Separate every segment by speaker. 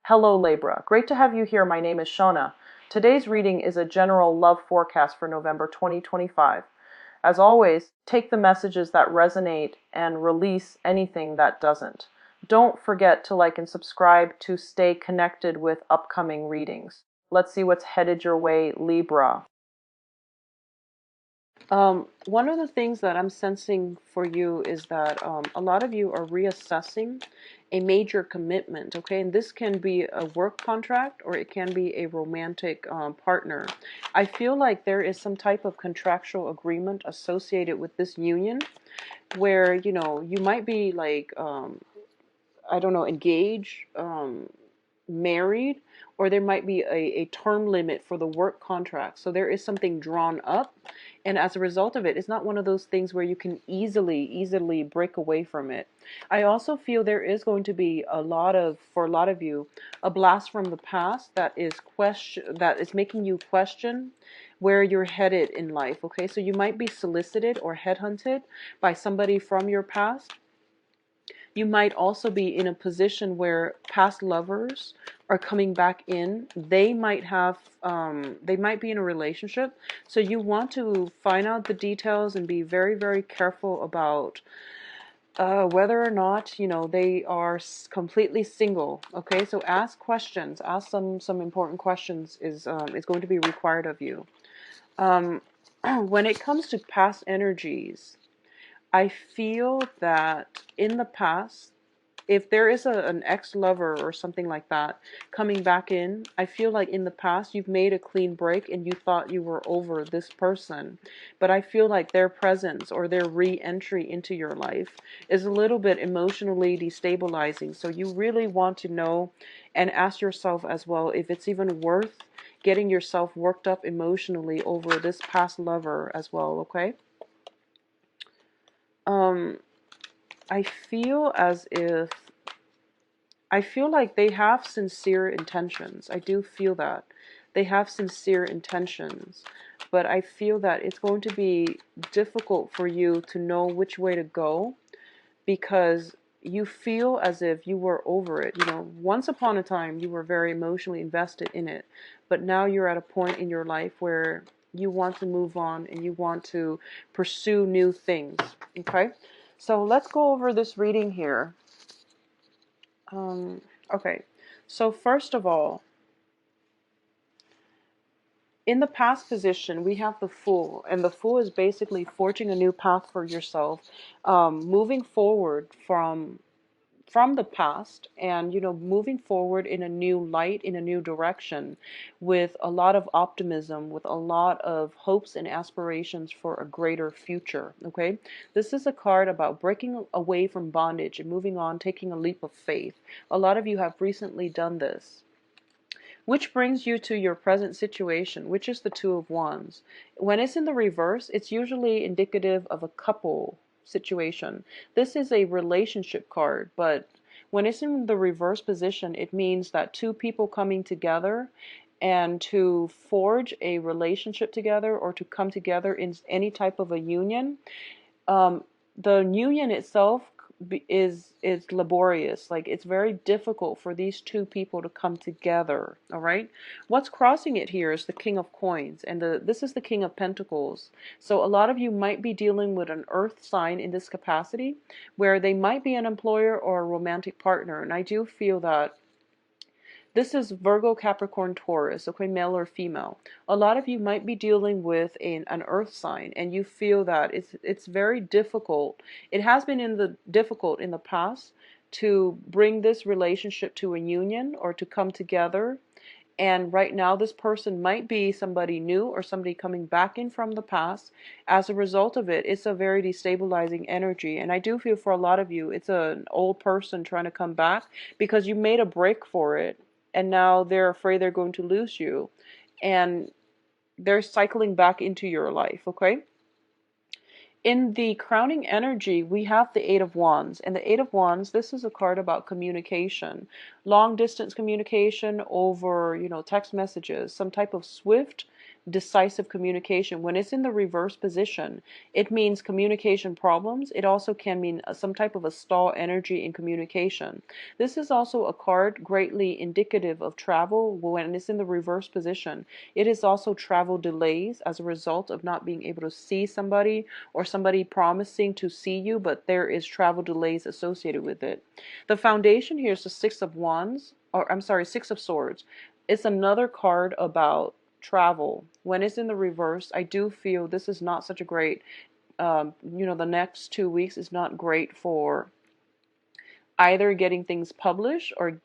Speaker 1: Hello Libra, great to have you here. My name is Shona. Today's reading is a general love forecast for November 2025. As always, take the messages that resonate and release anything that doesn't. Don't forget to like and subscribe to stay connected with upcoming readings. Let's see what's headed your way, Libra. One of the things that I'm sensing for you is that a lot of you are reassessing a major commitment, okay? And this can be a work contract or it can be a romantic partner. I feel like there is some type of contractual agreement associated with this union where, you might be like, I don't know, engaged, married, or there might be a term limit for the work contract. So there is something drawn up, and as a result of it, it's not one of those things where you can easily break away from it. I also feel there is going to be for a lot of you, a blast from the past that is making you question where you're headed in life. Okay, so you might be solicited or headhunted by somebody from your past. You might also be in a position where past lovers are coming back in. They might be in a relationship. So you want to find out the details and be very careful about whether or not, they are completely single. Okay, so ask questions. Ask some important questions is going to be required of you. When it comes to past energies, I feel that in the past, if there is an ex-lover or something like that coming back in, I feel like in the past you've made a clean break and you thought you were over this person. But I feel like their presence or their re-entry into your life is a little bit emotionally destabilizing. So you really want to know and ask yourself as well if it's even worth getting yourself worked up emotionally over this past lover as well, okay? I feel like they have sincere intentions. I do feel that. They have sincere intentions. But I feel that it's going to be difficult for you to know which way to go because you feel as if you were over it. Once upon a time you were very emotionally invested in it. But now you're at a point in your life where you want to move on and you want to pursue new things. Okay? So let's go over this reading here. Okay, so first of all, in the past position, we have the Fool, and the Fool is basically forging a new path for yourself, moving forward from the past and moving forward in a new light, in a new direction, with a lot of optimism, with a lot of hopes and aspirations for a greater future. Okay, this is a card about breaking away from bondage and moving on, taking a leap of faith. A lot of you have recently done this, which brings you to your present situation, which is the Two of Wands. When it's in the reverse, it's usually indicative of a couple situation. This is a relationship card, but when it's in the reverse position, it means that two people coming together and to forge a relationship together or to come together in any type of a union. The union itself is laborious. Like, it's very difficult for these two people to come together. All right, what's crossing it here is the King of Coins, and this is the King of Pentacles. So a lot of you might be dealing with an earth sign in this capacity, where they might be an employer or a romantic partner. And I do feel that this is Virgo, Capricorn, Taurus, okay, male or female. A lot of you might be dealing with an earth sign, and you feel that it's very difficult. It has been difficult in the past to bring this relationship to a union or to come together. And right now, this person might be somebody new or somebody coming back in from the past. As a result of it, it's a very destabilizing energy. And I do feel for a lot of you, it's an old person trying to come back because you made a break for it. And now they're afraid they're going to lose you. And they're cycling back into your life, okay? In the crowning energy, we have the Eight of Wands. And the Eight of Wands, this is a card about communication. Long distance communication over, text messages. Some type of swift decisive communication. When it's in the reverse position, it means communication problems. It also can mean some type of a stall energy in communication. This is also a card greatly indicative of travel when it's in the reverse position. It is also travel delays as a result of not being able to see somebody, or somebody promising to see you, but there is travel delays associated with it. The foundation here is the Six of Wands, or I'm sorry, Six of Swords. It's another card about travel. When it's in the reverse, I do feel this is not such a great, the next 2 weeks is not great for either getting things published or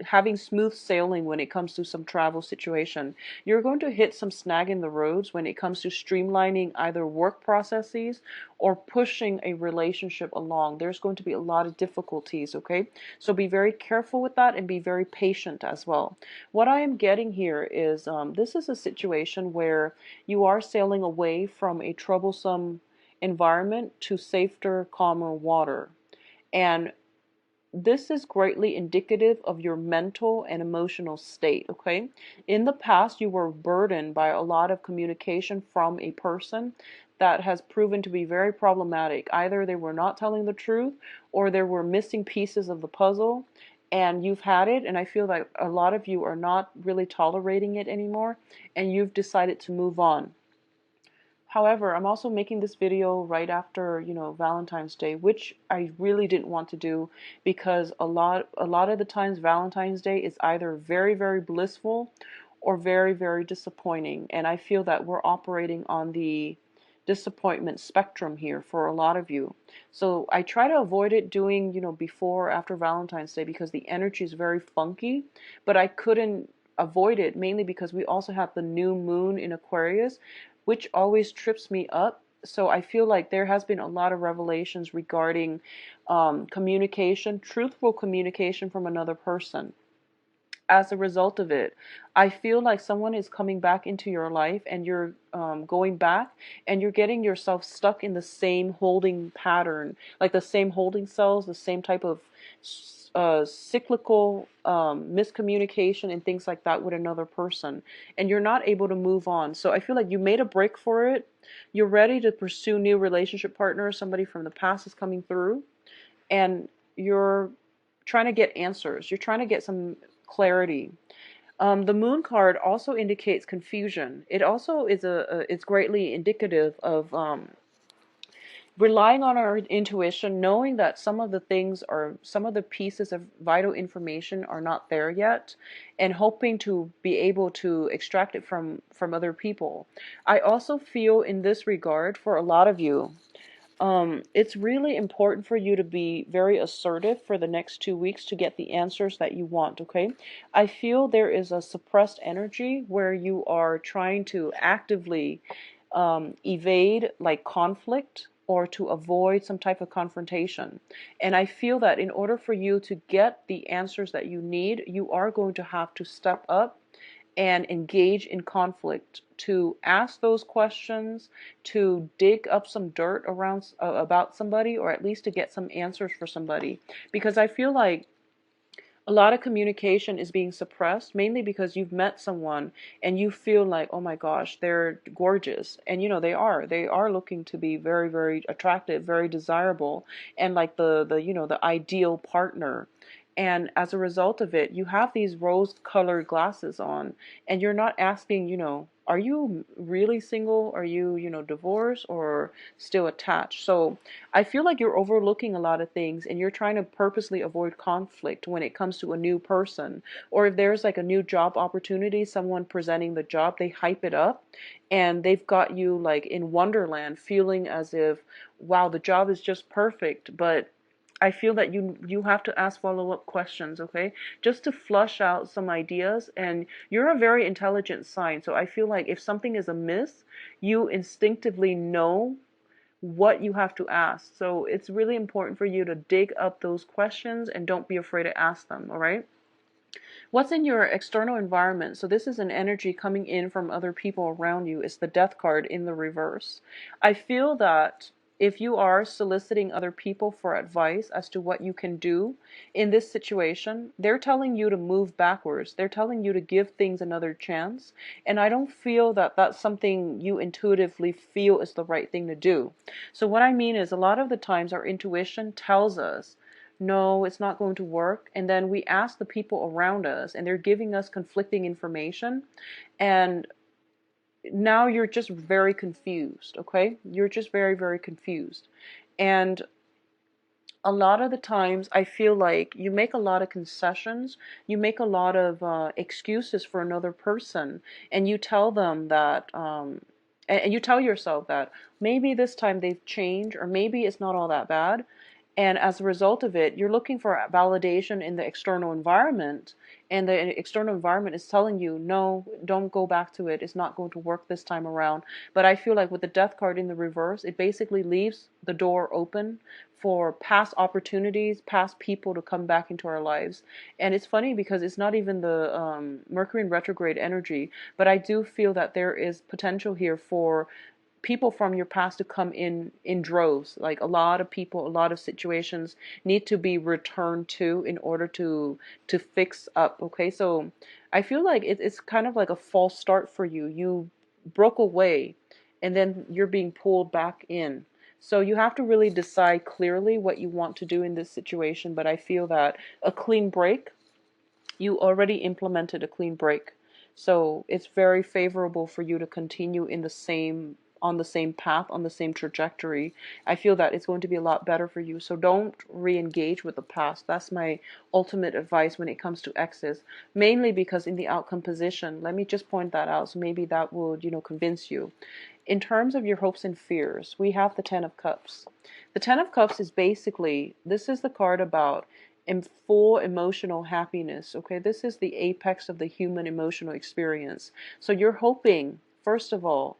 Speaker 1: having smooth sailing when it comes to some travel situation. You're going to hit some snag in the roads when it comes to streamlining either work processes or pushing a relationship along. There's going to be a lot of difficulties, okay? So be very careful with that and be very patient as well. What I am getting here is this is a situation where you are sailing away from a troublesome environment to safer, calmer water. And this is greatly indicative of your mental and emotional state, okay? In the past, you were burdened by a lot of communication from a person that has proven to be very problematic. Either they were not telling the truth or there were missing pieces of the puzzle, and you've had it, and I feel like a lot of you are not really tolerating it anymore, and you've decided to move on. However, I'm also making this video right after, Valentine's Day, which I really didn't want to do because a lot of the times Valentine's Day is either very, very blissful or very, very disappointing. And I feel that we're operating on the disappointment spectrum here for a lot of you. So I try to avoid it doing, before or after Valentine's Day because the energy is very funky, but I couldn't avoid it mainly because we also have the new moon in Aquarius, which always trips me up. So I feel like there has been a lot of revelations regarding communication, truthful communication from another person. As a result of it, I feel like someone is coming back into your life and you're going back and you're getting yourself stuck in the same holding pattern, like the same holding cells, the same type of cyclical miscommunication and things like that with another person. And you're not able to move on. So I feel like you made a break for it. You're ready to pursue new relationship partners. Somebody from the past is coming through. And you're trying to get answers. You're trying to get some clarity. The moon card also indicates confusion. It also is it's greatly indicative of relying on our intuition, knowing that some of the pieces of vital information are not there yet, and hoping to be able to extract it from other people. I also feel in this regard for a lot of you, it's really important for you to be very assertive for the next 2 weeks to get the answers that you want, okay? I feel there is a suppressed energy where you are trying to actively evade like conflict or to avoid some type of confrontation. And I feel that in order for you to get the answers that you need, you are going to have to step up and engage in conflict, to ask those questions, to dig up some dirt around about somebody, or at least to get some answers for somebody. Because I feel like a lot of communication is being suppressed, mainly because you've met someone and you feel like, oh my gosh, they're gorgeous. And they are looking to be very, very attractive, very desirable, and like the ideal partner. And as a result of it, you have these rose-colored glasses on, and you're not asking, are you really single? Are you, divorced or still attached? So I feel like you're overlooking a lot of things and you're trying to purposely avoid conflict when it comes to a new person. Or if there's like a new job opportunity, someone presenting the job, they hype it up and they've got you like in Wonderland feeling as if, wow, the job is just perfect. But I feel that you have to ask follow-up questions, okay? Just to flush out some ideas. And you're a very intelligent sign, so I feel like if something is amiss, you instinctively know what you have to ask. So it's really important for you to dig up those questions and don't be afraid to ask them, all right? What's in your external environment? So this is an energy coming in from other people around you. It's the Death card in the reverse. I feel that if you are soliciting other people for advice as to what you can do in this situation, they're telling you to move backwards. They're telling you to give things another chance. And I don't feel that that's something you intuitively feel is the right thing to do. So what I mean is, a lot of the times our intuition tells us, no, it's not going to work. And then we ask the people around us and they're giving us conflicting information. And now you're just very confused, okay? You're just very, very confused. And a lot of the times I feel like you make a lot of concessions, you make a lot of excuses for another person, and you tell them that, and you tell yourself that maybe this time they've changed, or maybe it's not all that bad. And as a result of it, you're looking for validation in the external environment, and the external environment is telling you, no, don't go back to it. It's not going to work this time around. But I feel like with the death card in the reverse, it basically leaves the door open for past opportunities, past people to come back into our lives. And it's funny because it's not even the Mercury in retrograde energy, but I do feel that there is potential here for people from your past to come in droves. Like a lot of people, a lot of situations need to be returned to in order to fix up. Okay, so I feel like it's kind of like a false start for you. You broke away and then you're being pulled back in. So you have to really decide clearly what you want to do in this situation. But I feel that a clean break, you already implemented a clean break. So it's very favorable for you to continue in the same on the same path, on the same trajectory. I feel that it's going to be a lot better for you. So don't re-engage with the past. That's my ultimate advice when it comes to exes. Mainly because in the outcome position, let me just point that out. So maybe that will, convince you. In terms of your hopes and fears, we have the Ten of Cups. The Ten of Cups is basically, this is the card about in full emotional happiness. Okay, this is the apex of the human emotional experience. So you're hoping, first of all,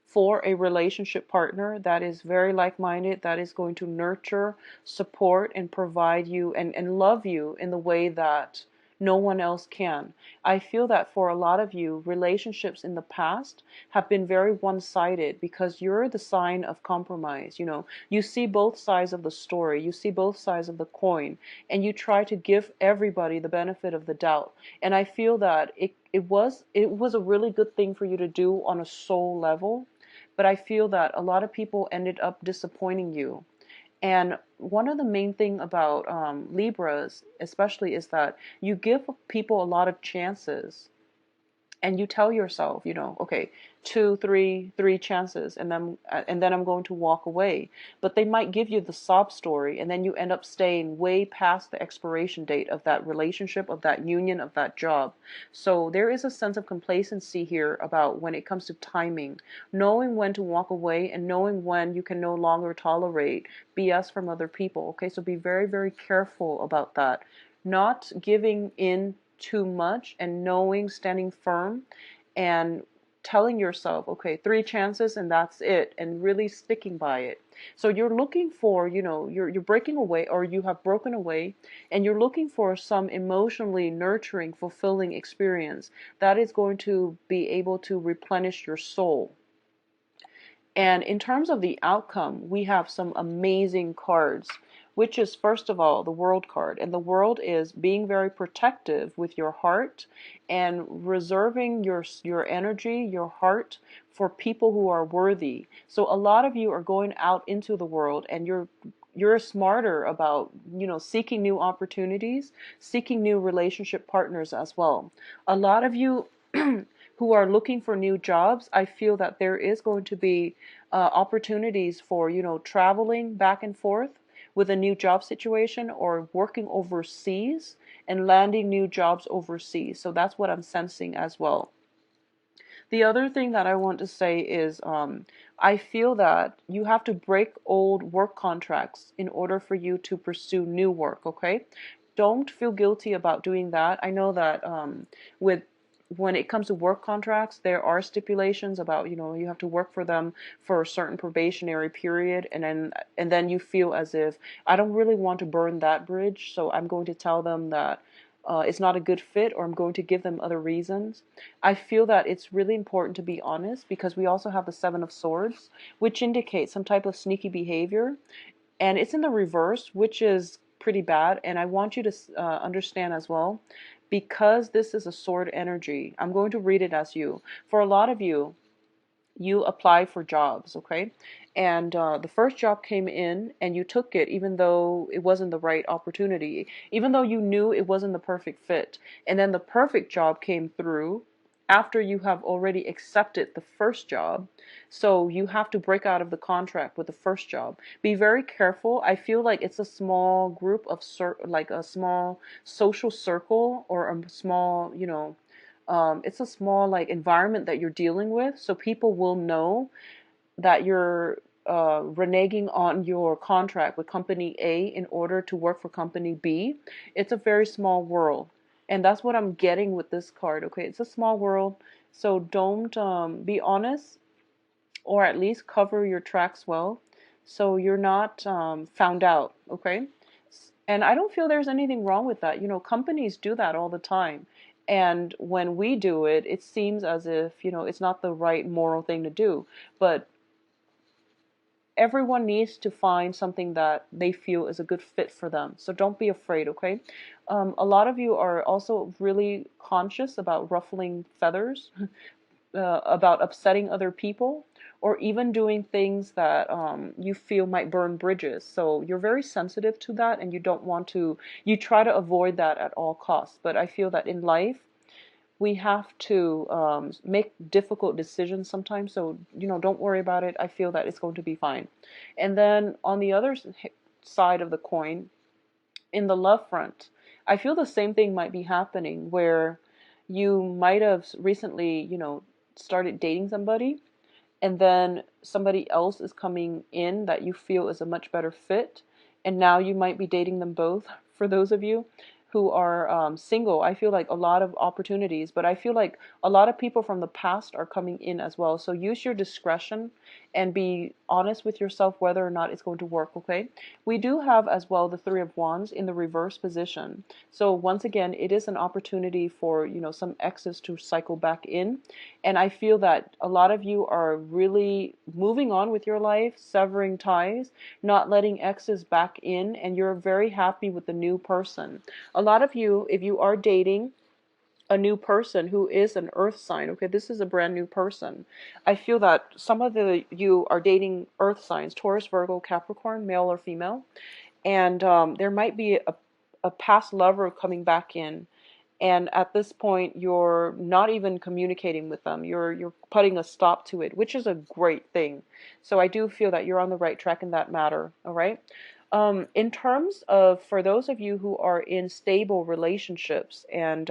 Speaker 1: for a relationship partner that is very like-minded, that is going to nurture, support, and provide you and love you in the way that no one else can. I feel that for a lot of you, relationships in the past have been very one-sided because you're the sign of compromise. You see both sides of the story, you see both sides of the coin, and you try to give everybody the benefit of the doubt. And I feel that it was a really good thing for you to do on a soul level, but I feel that a lot of people ended up disappointing you. And one of the main thing about Libras, especially, is that you give people a lot of chances, and you tell yourself, okay, two, three chances, and then I'm going to walk away. But they might give you the sob story, and then you end up staying way past the expiration date of that relationship, of that union, of that job. So there is a sense of complacency here about when it comes to timing, knowing when to walk away and knowing when you can no longer tolerate BS from other people. Okay, so be very, very careful about that. Not giving in too much, and knowing, standing firm, and telling yourself, okay, three chances and that's it, and really sticking by it. So you're looking for, you're breaking away, or you have broken away, and you're looking for some emotionally nurturing, fulfilling experience that is going to be able to replenish your soul. And in terms of the outcome, we have some amazing cards, which is, first of all, the World card. And the World is being very protective with your heart and reserving your energy, your heart, for people who are worthy. So a lot of you are going out into the world, and you're smarter about, seeking new opportunities, seeking new relationship partners as well. A lot of you who are looking for new jobs, I feel that there is going to be opportunities for, traveling back and forth with a new job situation, or working overseas and landing new jobs overseas. So that's what I'm sensing as well. The other thing that I want to say is I feel that you have to break old work contracts in order for you to pursue new work, okay? Don't feel guilty about doing that. I know that with when it comes to work contracts, there are stipulations about, you have to work for them for a certain probationary period, and then you feel as if, I don't really want to burn that bridge, so I'm going to tell them that it's not a good fit, or I'm going to give them other reasons. I feel that it's really important to be honest, because we also have the Seven of Swords, which indicates some type of sneaky behavior. And it's in the reverse, which is pretty bad. And I want you to understand as well, because this is a sword energy, I'm going to read it as you. For a lot of you, you apply for jobs, okay? And the first job came in and you took it, even though it wasn't the right opportunity, even though you knew it wasn't the perfect fit. And then the perfect job came through after you have already accepted the first job. So you have to break out of the contract with the first job. Be very careful. I feel like it's a small group of, like a small social circle, or a small, it's a small like environment that you're dealing with, so people will know that you're reneging on your contract with company A in order to work for company B. It's a very small world, and that's what I'm getting with this card. Okay, it's a small world, so don't be honest, or at least cover your tracks well, so you're not found out. Okay, and I don't feel there's anything wrong with that. Companies do that all the time. And when we do it, it seems as if, it's not the right moral thing to do. But everyone needs to find something that they feel is a good fit for them. So don't be afraid, okay? A lot of you are also really conscious about ruffling feathers, about upsetting other people, or even doing things that you feel might burn bridges. So you're very sensitive to that, and you don't want to, you try to avoid that at all costs. But I feel that in life, we have to make difficult decisions sometimes. So, don't worry about it. I feel that it's going to be fine. And then on the other side of the coin, in the love front, I feel the same thing might be happening, where you might have recently, started dating somebody, and then somebody else is coming in that you feel is a much better fit, and now you might be dating them both. For those of you who are single, I feel like a lot of opportunities, but I feel like a lot of people from the past are coming in as well. So use your discretion and be honest with yourself whether or not it's going to work, okay? We do have as well the Three of Wands in the reverse position. So once again, it is an opportunity for, some exes to cycle back in. And I feel that a lot of you are really moving on with your life, severing ties, not letting exes back in, and you're very happy with the new person. A lot of you, if you are dating a new person who is an earth sign, okay, this is a brand new person. I feel that some of you are dating earth signs, Taurus, Virgo, Capricorn, male or female, and there might be a past lover coming back in. And at this point, you're not even communicating with them. You're putting a stop to it, which is a great thing. So I do feel that you're on the right track in that matter. All right. In terms of, for those of you who are in stable relationships, and